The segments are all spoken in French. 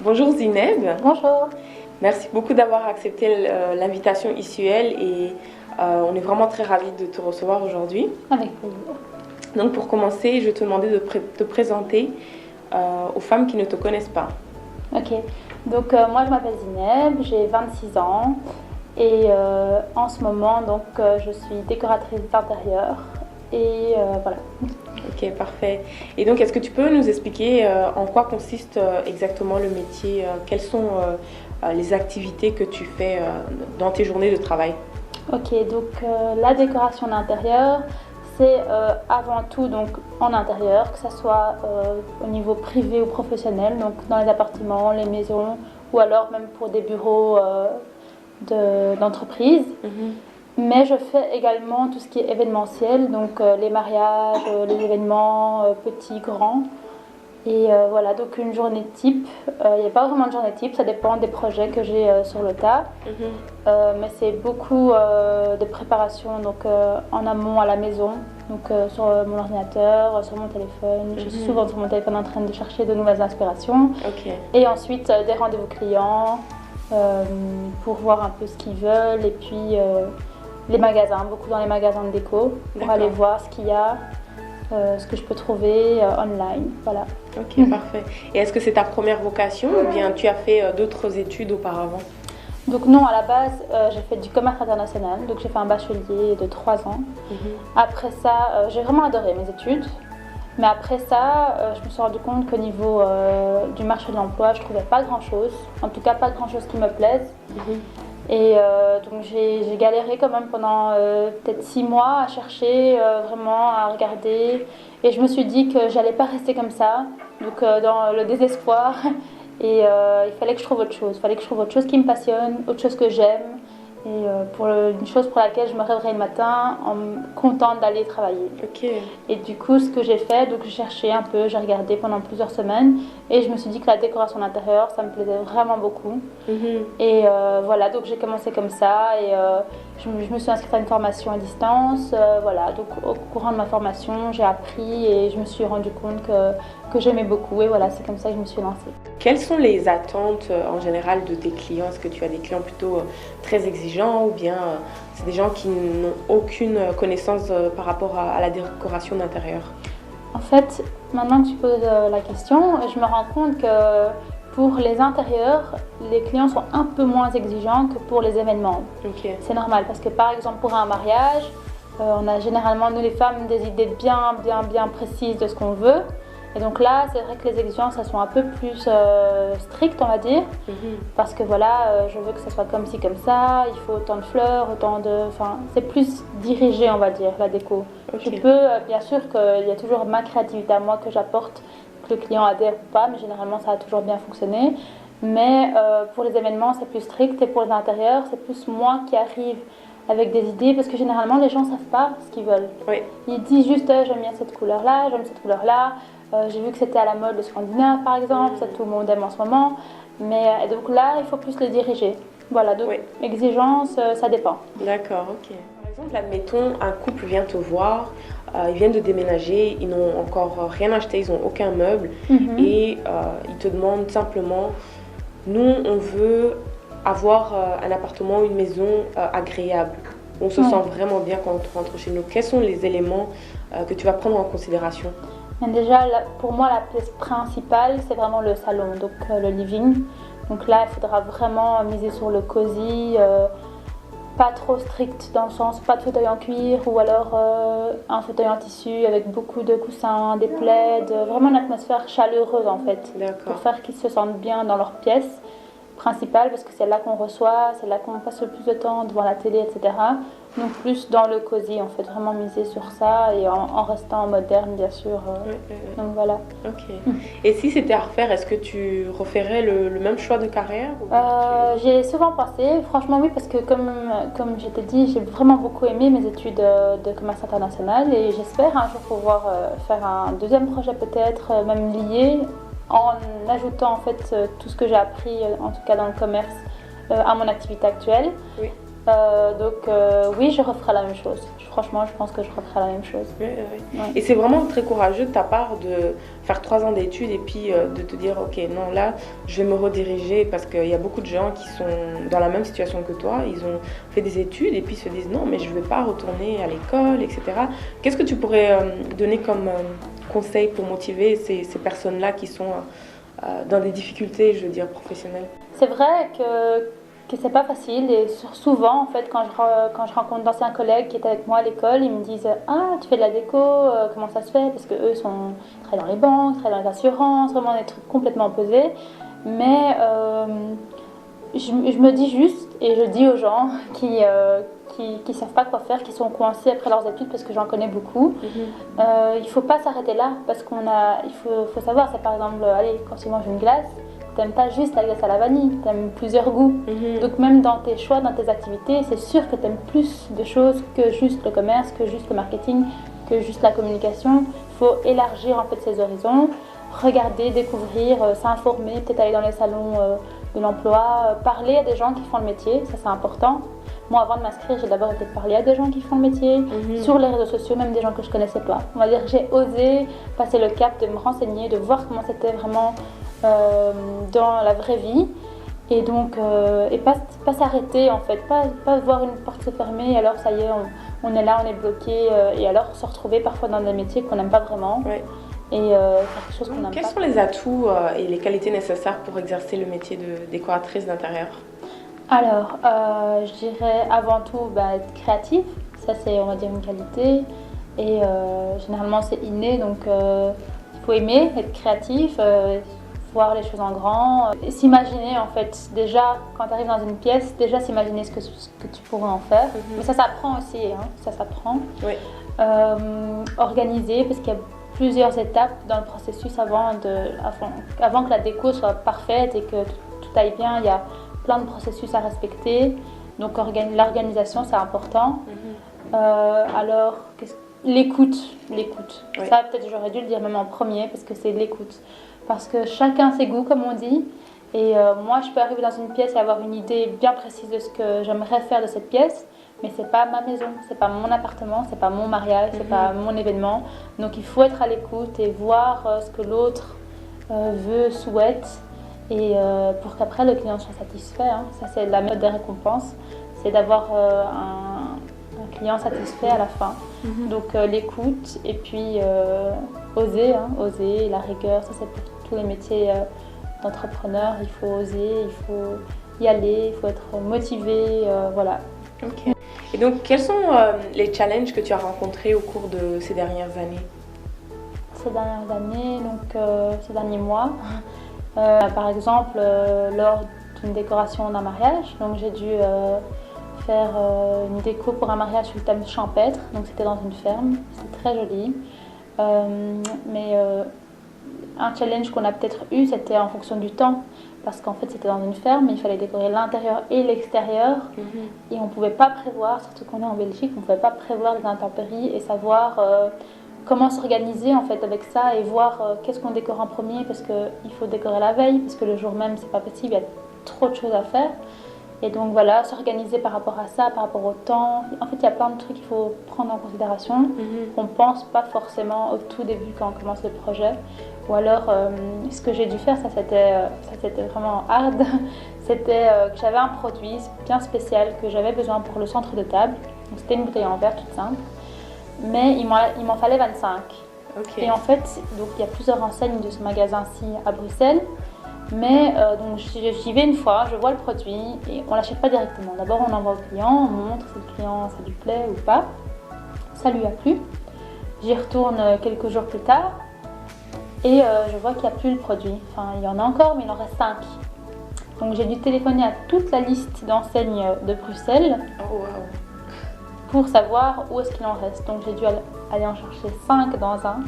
Bonjour Zineb, Bonjour. merci beaucoup d'avoir accepté l'invitation ISUL et on est vraiment très ravis de te recevoir aujourd'hui. Avec plaisir. Donc pour commencer, je vais te demander de te présenter aux femmes qui ne te connaissent pas. Ok, donc moi je m'appelle Zineb, j'ai 26 ans et en ce moment je suis décoratrice d'intérieur et voilà. Ok, parfait. Et donc est-ce que tu peux nous expliquer en quoi consiste exactement le métier, quelles sont les activités que tu fais dans tes journées de travail? Ok, donc la décoration d'intérieur, c'est avant tout donc en intérieur, que ce soit au niveau privé ou professionnel, donc dans les appartements, les maisons ou alors même pour des bureaux d'entreprise. Mais je fais également tout ce qui est événementiel, donc les mariages, les événements petits, grands. Et voilà, donc une journée type, il n'y a pas vraiment de journée type, ça dépend des projets que j'ai sur le tas. Mais c'est beaucoup de préparation donc, en amont à la maison, donc sur mon ordinateur, sur mon téléphone. Je suis souvent sur mon téléphone en train de chercher de nouvelles inspirations. Et ensuite des rendez-vous clients pour voir un peu ce qu'ils veulent. Et puis les magasins, beaucoup dans les magasins de déco, pour aller voir ce qu'il y a. Ce que je peux trouver online, voilà. Ok, parfait. Et est-ce que c'est ta première vocation ou bien tu as fait d'autres études auparavant? Donc non, à la base, j'ai fait du commerce international, donc j'ai fait un bachelier de 3 ans. Après ça, j'ai vraiment adoré mes études, mais après ça, je me suis rendu compte qu'au niveau du marché de l'emploi, je trouvais pas grand-chose, en tout cas pas grand-chose qui me plaise. Et donc j'ai galéré quand même pendant peut-être 6 mois à chercher, vraiment à regarder. Et je me suis dit que j'allais pas rester comme ça, donc dans le désespoir. Et il fallait que je trouve autre chose. Il fallait que je trouve autre chose qui me passionne, autre chose que j'aime. Et une chose pour laquelle je me réveillerai le matin en contente d'aller travailler. Et du coup, ce que j'ai fait, donc j'ai cherché un peu, j'ai regardé pendant plusieurs semaines et je me suis dit que la décoration d'intérieur, ça me plaisait vraiment beaucoup. Et voilà, donc j'ai commencé comme ça et je me suis inscrite à une formation à distance. Voilà, donc au courant de ma formation, j'ai appris et je me suis rendu compte que j'aimais beaucoup. Et voilà, c'est comme ça que je me suis lancée. Quelles sont les attentes en général de tes clients? Est-ce que tu as des clients plutôt très exigeants ou bien c'est des gens qui n'ont aucune connaissance par rapport à la décoration d'intérieur? En fait, maintenant que tu poses la question, je me rends compte que pour les intérieurs, les clients sont un peu moins exigeants que pour les événements. C'est normal parce que par exemple pour un mariage, on a généralement, nous les femmes, des idées bien précises de ce qu'on veut. Et donc là, c'est vrai que les exigences, elles sont un peu plus strictes, on va dire. Parce que voilà, je veux que ça soit comme ci, comme ça, il faut autant de fleurs, Enfin, c'est plus dirigé, on va dire, la déco. Je peux, bien sûr qu'il y a toujours ma créativité à moi que j'apporte, que le client adhère ou pas, mais généralement, ça a toujours bien fonctionné. Mais pour les événements, c'est plus strict. Et pour les intérieurs, c'est plus moi qui arrive avec des idées, parce que généralement, les gens ne savent pas ce qu'ils veulent. Ils disent juste, j'aime bien cette couleur-là, j'aime cette couleur-là. J'ai vu que c'était à la mode le scandinave par exemple, ça tout le monde aime en ce moment. Mais donc là, il faut plus les diriger. Voilà, donc exigence, ça dépend. D'accord, ok. Par exemple, admettons, un couple vient te voir, ils viennent de déménager, ils n'ont encore rien acheté, ils n'ont aucun meuble et ils te demandent simplement, nous on veut avoir un appartement, une maison agréable. On se sent vraiment bien quand on rentre chez nous. Quels sont les éléments que tu vas prendre en considération? Déjà, pour moi, la pièce principale, c'est vraiment le salon, donc le living. Donc là, il faudra vraiment miser sur le cosy, pas trop strict dans le sens pas de fauteuil en cuir ou alors un fauteuil en tissu avec beaucoup de coussins, des plaids, vraiment une atmosphère chaleureuse en fait, pour faire qu'ils se sentent bien dans leur pièce principale parce que c'est là qu'on reçoit, c'est là qu'on passe le plus de temps devant la télé, etc. Donc plus dans le cosy, en fait, vraiment miser sur ça et en restant moderne, bien sûr. Donc voilà. Et si c'était à refaire, est-ce que tu referais le même choix de carrière J'y ai souvent pensé, franchement oui, parce que comme je t'ai dit, j'ai vraiment beaucoup aimé mes études de commerce international et j'espère un jour pouvoir faire un deuxième projet peut-être, même lié, en ajoutant en fait tout ce que j'ai appris, en tout cas dans le commerce, à mon activité actuelle. Oui, je referai la même chose. Franchement, je pense que je referai la même chose. Oui. Ouais. Et c'est vraiment très courageux de ta part de faire 3 ans d'études et puis de te dire, ok, non, là, je vais me rediriger parce qu'il y a beaucoup de gens qui sont dans la même situation que toi. Ils ont fait des études et puis se disent, non, mais je ne vais pas retourner à l'école, etc. Qu'est-ce que tu pourrais donner comme conseil pour motiver ces personnes-là qui sont dans des difficultés, je veux dire, professionnelles? C'est vrai que c'est pas facile et souvent en fait quand je rencontre d'anciens collègues qui étaient avec moi à l'école, ils me disent ah tu fais de la déco, comment ça se fait, parce que eux travaillent dans les banques, travaillent dans les assurances, vraiment des trucs complètement opposés, mais je me dis juste et je dis aux gens qui savent pas quoi faire, qui sont coincés après leurs études, parce que j'en connais beaucoup, il faut pas s'arrêter là, parce il faut savoir, c'est par exemple allez, quand tu manges une glace, t'aimes pas juste la glace à la vanille, t'aimes plusieurs goûts. Donc même dans tes choix, dans tes activités, c'est sûr que t'aimes plus de choses que juste le commerce, que juste le marketing, que juste la communication. Il faut élargir en fait ses horizons, regarder, découvrir, s'informer, peut-être aller dans les salons de l'emploi, parler à des gens qui font le métier, ça c'est important. Moi, avant de m'inscrire, j'ai d'abord été parler à des gens qui font le métier, sur les réseaux sociaux, même des gens que je connaissais pas. On va dire que j'ai osé passer le cap de me renseigner, de voir comment c'était vraiment dans la vraie vie, et donc et pas s'arrêter en fait, pas voir une porte se fermer, alors ça y est, on est là, on est bloqué, et alors se retrouver parfois dans des métiers qu'on n'aime pas vraiment, et faire quelque chose qu'on n'aime pas. Quels sont les atouts et les qualités nécessaires pour exercer le métier de décoratrice d'intérieur? Alors, je dirais avant tout être créatif, ça c'est on va dire une qualité, et généralement c'est inné, donc il faut aimer être créatif, voir les choses en grand, s'imaginer en fait, déjà quand tu arrives dans une pièce, déjà s'imaginer ce que tu pourrais en faire, mais ça s'apprend aussi, hein, ça s'apprend. Organiser, parce qu'il y a plusieurs étapes dans le processus avant que la déco soit parfaite et que tout aille bien, il y a plein de processus à respecter, donc l'organisation c'est important. Alors, l'écoute, ça peut-être j'aurais dû le dire même en premier, parce que c'est l'écoute. Parce que chacun ses goûts, comme on dit. Et moi, je peux arriver dans une pièce et avoir une idée bien précise de ce que j'aimerais faire de cette pièce, mais c'est pas ma maison, c'est pas mon appartement, c'est pas mon mariage, c'est pas mon événement. Donc il faut être à l'écoute et voir ce que l'autre veut, souhaite, et pour qu'après le client soit satisfait. Hein. Ça, c'est la méthode des récompenses, c'est d'avoir un client satisfait à la fin. Donc l'écoute, et puis oser, la rigueur, ça c'est pour tous les métiers d'entrepreneur, il faut oser, il faut y aller, il faut être motivé, voilà. Ok. Et donc, quels sont les challenges que tu as rencontrés au cours de ces dernières années? Ces dernières années, donc ces derniers mois, par exemple, lors d'une décoration d'un mariage, donc j'ai dû faire une déco pour un mariage sur le thème champêtre, donc c'était dans une ferme, c'était très joli, mais un challenge qu'on a peut-être eu, c'était en fonction du temps, parce qu'en fait c'était dans une ferme, il fallait décorer l'intérieur et l'extérieur, et on ne pouvait pas prévoir, surtout qu'on est en Belgique, on ne pouvait pas prévoir les intempéries et savoir comment s'organiser en fait avec ça, et voir qu'est-ce qu'on décore en premier, parce qu'il faut décorer la veille, parce que le jour même c'est pas possible, il y a trop de choses à faire. Et donc voilà, s'organiser par rapport à ça, par rapport au temps. En fait, il y a plein de trucs qu'il faut prendre en considération, qu'on ne pense pas forcément au tout début quand on commence le projet. Ou alors, ce que j'ai dû faire, ça c'était vraiment hard, c'était que j'avais un produit bien spécial que j'avais besoin pour le centre de table. Donc c'était une bouteille en verre toute simple, mais il m'en fallait 25. Et en fait, donc, il y a plusieurs enseignes de ce magasin-ci à Bruxelles. Mais donc j'y vais une fois, je vois le produit et on ne l'achète pas directement. D'abord on envoie au client, on montre si le client ça lui plaît ou pas. Ça lui a plu. J'y retourne quelques jours plus tard et je vois qu'il n'y a plus le produit. Enfin il y en a encore mais il en reste 5. Donc j'ai dû téléphoner à toute la liste d'enseignes de Bruxelles pour savoir où est-ce qu'il en reste. Donc j'ai dû aller en chercher 5 dans un,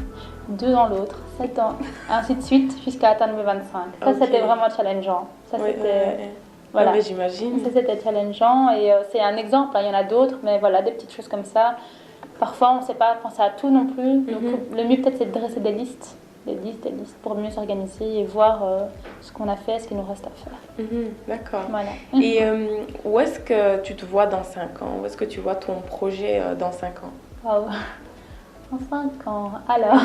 2 dans l'autre, 7 ans, ainsi de suite, jusqu'à atteindre mes 25. Ça, c'était vraiment challengeant. Ça, c'était... Voilà. Ouais, j'imagine. Ça, c'était challengeant, et c'est un exemple, hein, il y en a d'autres, mais voilà, des petites choses comme ça. Parfois, on ne sait pas penser à tout non plus. Donc, le mieux, peut-être, c'est de dresser des listes des listes pour mieux s'organiser et voir ce qu'on a fait, ce qu'il nous reste à faire. D'accord. Voilà. Et où est-ce que tu te vois dans 5 ans? Où est-ce que tu vois ton projet dans 5 ans? Wow. Dans 5 ans. Alors,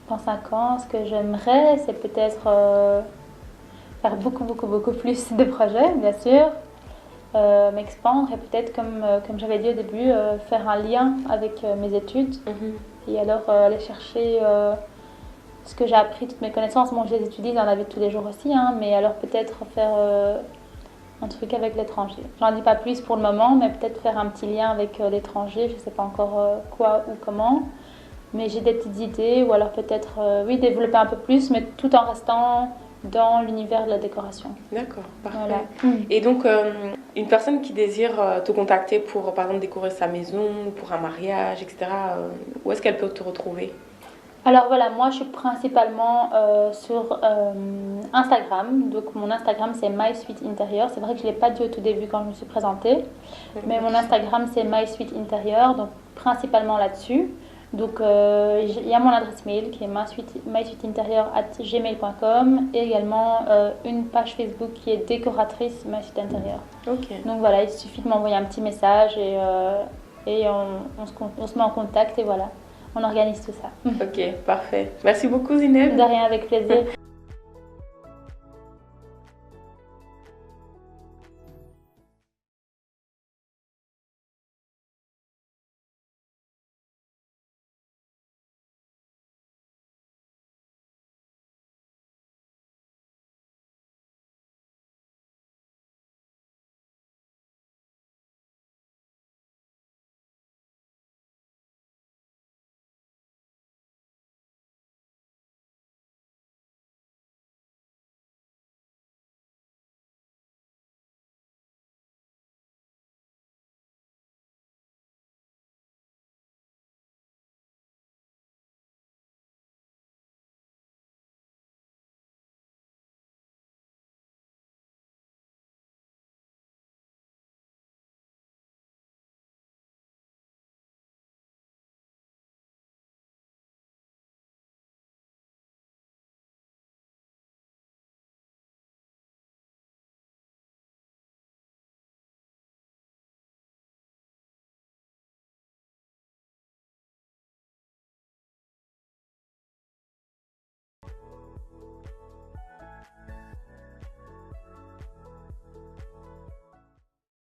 dans 5 ans, ce que j'aimerais, c'est peut-être faire beaucoup plus de projets, bien sûr. M'expandre et peut-être, comme j'avais dit au début, faire un lien avec mes études. Et alors aller chercher ce que j'ai appris, toutes mes connaissances. Bon, je les étudie dans la vie de tous les jours aussi, hein, mais alors peut-être faire un truc avec l'étranger. J'en dis pas plus pour le moment, mais peut-être faire un petit lien avec l'étranger. Je ne sais pas encore quoi ou comment, mais j'ai des petites idées. Ou alors peut-être, oui, développer un peu plus, mais tout en restant dans l'univers de la décoration. D'accord, parfait. Voilà. Et donc, une personne qui désire te contacter pour, par exemple, décorer sa maison, pour un mariage, etc., où est-ce qu'elle peut te retrouver? Alors voilà, moi je suis principalement sur Instagram. Donc mon Instagram c'est MySuiteIntérieur. C'est vrai que je ne l'ai pas dit au tout début quand je me suis présentée. Mais mon Instagram c'est MySuiteIntérieur, donc principalement là-dessus. Donc il y a mon adresse mail qui est mysuiteintérieur@gmail.com et également une page Facebook qui est décoratrice MySuiteIntérieur. Donc voilà, il suffit de m'envoyer un petit message et on se met en contact et voilà. On organise tout ça. Ok, parfait. Merci beaucoup Zineb. De rien, avec plaisir.